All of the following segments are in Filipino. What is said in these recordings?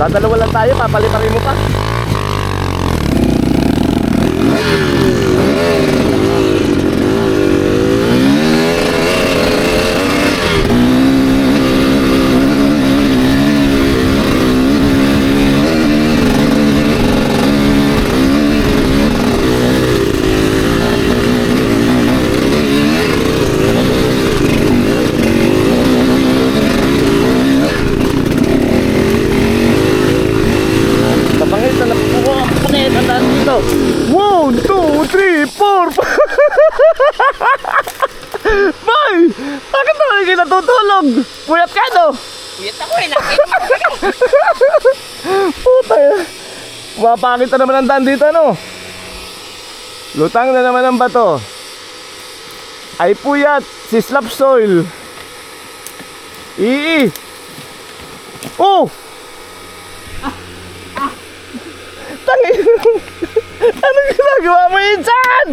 Dadalawa lang tayo, papaliparin mo pa. Papangitan na po ang panit ang daan dito. 1, 2, 3, 4 Boy! Bakit naman hindi natutulog? Puyat ka no? Puyat ako eh, nakita mo. Puta ya. Pumapangit na naman ang daan dito no? Lutang na naman ang bato. Ay puyat, si slap soil. Oh! Tangin. Anong ginagawa mo yun dyan?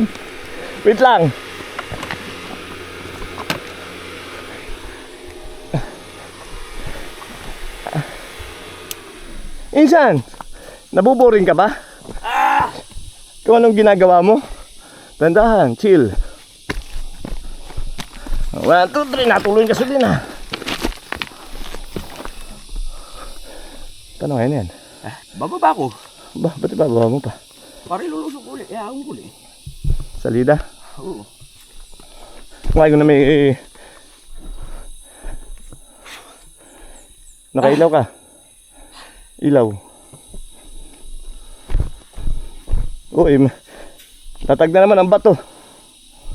Wait lang. Insan, nabuboring ka ba? Kung anong ginagawa mo? Tandahan, chill. 1, 2, 3, natuloy ka suli na. Paano ngayon yan? Bababa ko. Ba, ba't ibababa mo pa? Pare lulusok ulit, ihahon ko ulit. Salida? Oo. Kumain ko na may... Nakailaw ka? Ilaw. Uy, tatag na naman ang bato.